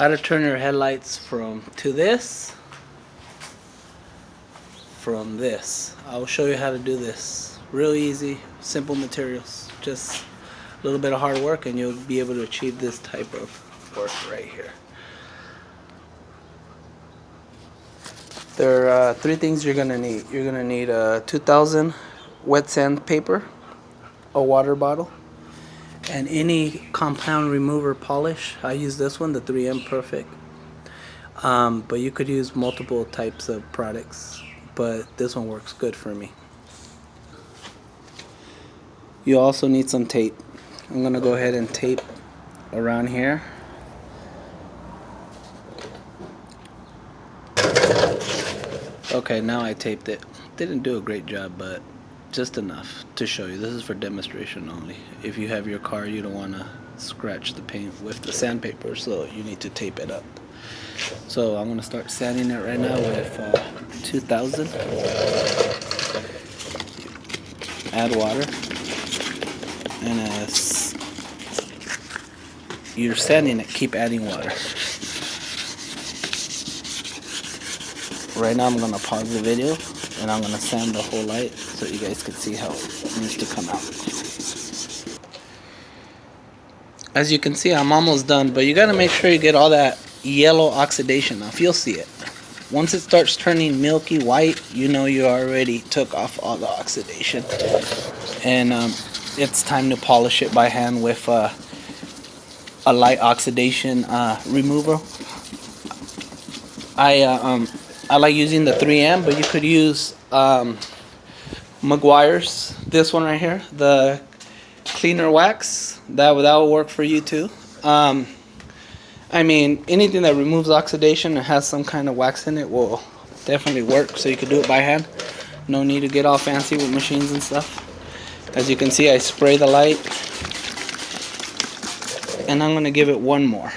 how to turn your headlights from this. I'll show you how to do this. Real easy, simple materials. Just a little bit of hard work and you'll be able to achieve this type of work right here. There are three things you're gonna need. You're gonna need a 2000 wet sand paper, a water bottle, and any compound remover polish. I use this one, the 3M Perfect. But you could use multiple types of products, but this one works good for me. You also need some tape. I'm gonna go ahead and tape around here. Okay, now I taped it. Didn't do a great job, but just enough to show you. This is for demonstration only. If you have your car, you don't want to scratch the paint with the sandpaper, so you need to tape it up. So I'm going to start sanding it right now with 2000. Add water. And as you're sanding it, keep adding water. Right now I'm going to pause the video and I'm going to sand the whole light so you guys can see how it needs to come out. As you can see, I'm almost done, but you got to make sure you get all that yellow oxidation off. You'll see it. Once it starts turning milky white, you know you already took off all the oxidation. And it's time to polish it by hand with a light oxidation remover. I like using the 3M, but you could use Meguiar's, this one right here, the cleaner wax. That will work for you too. I mean, anything that removes oxidation and has some kind of wax in it will definitely work, so you could do it by hand. No need to get all fancy with machines and stuff. As you can see, I spray the light, and I'm going to give it one more.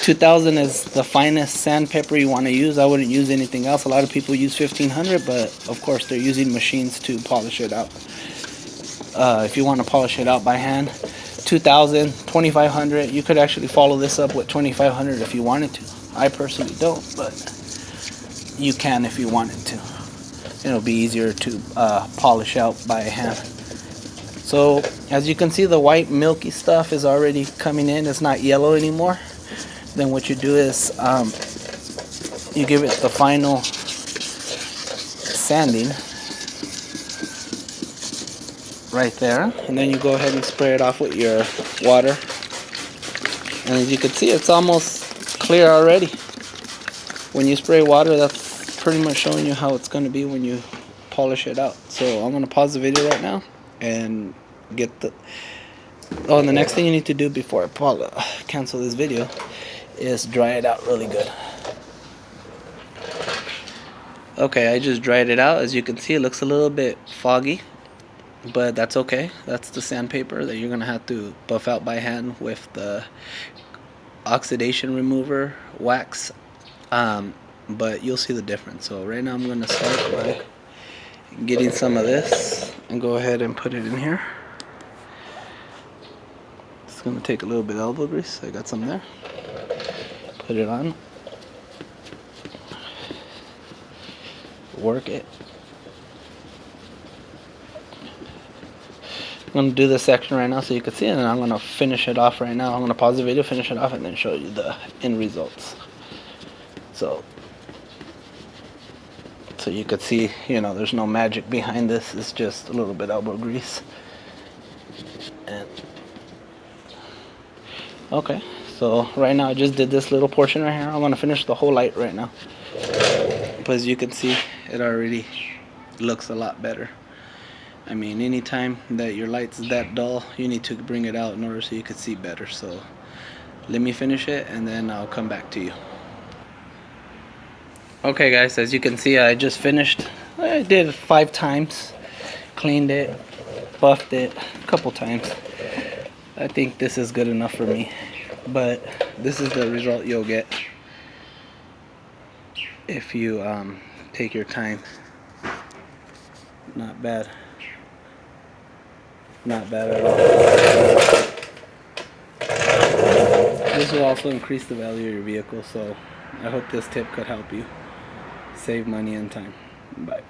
2000 is the finest sandpaper you want to use. I wouldn't use anything else. A lot of people use 1500, but of course they're using machines to polish it out. If you want to polish it out by hand, 2000, 2500. You could actually follow this up with 2500 if you wanted to. I personally don't, but you can if you wanted to. It'll be easier to polish out by hand. So as you can see, the white milky stuff is already coming in. It's not yellow anymore. Then what you do is you give it the final sanding right there, and then you go ahead and spray it off with your water. And as you can see, it's almost clear already. When you spray water, that's pretty much showing you how it's going to be when you polish it out. So I'm going to pause the video right now and get the... Oh, and the next thing you need to do before I cancel this video is dry it out really good. Okay, I just dried it out. As you can see, it looks a little bit foggy, but that's okay. That's the sandpaper that you're gonna have to buff out by hand with the oxidation remover wax, but you'll see the difference. So right now I'm gonna start by getting some of this and go ahead and put it in here. It's gonna take a little bit of elbow grease. I got some there. Put it on. Work it. I'm going to do this section right now so you can see it, and I'm going to finish it off right now. I'm going to pause the video, finish it off, and then show you the end results. So you could see, you know, there's no magic behind this. It's just a little bit elbow grease. And okay. So right now I just did this little portion right here. I'm going to finish the whole light right now. But as you can see, it already looks a lot better. I mean, anytime that your light's that dull, you need to bring it out in order so you can see better. So let me finish it and then I'll come back to you. Okay guys, as you can see, I just finished. I did it 5 times. Cleaned it, buffed it a couple times. I think this is good enough for me. But this is the result you'll get if you take your time. Not bad. Not bad at all. This will also increase the value of your vehicle, so I hope this tip could help you save money and time. Bye.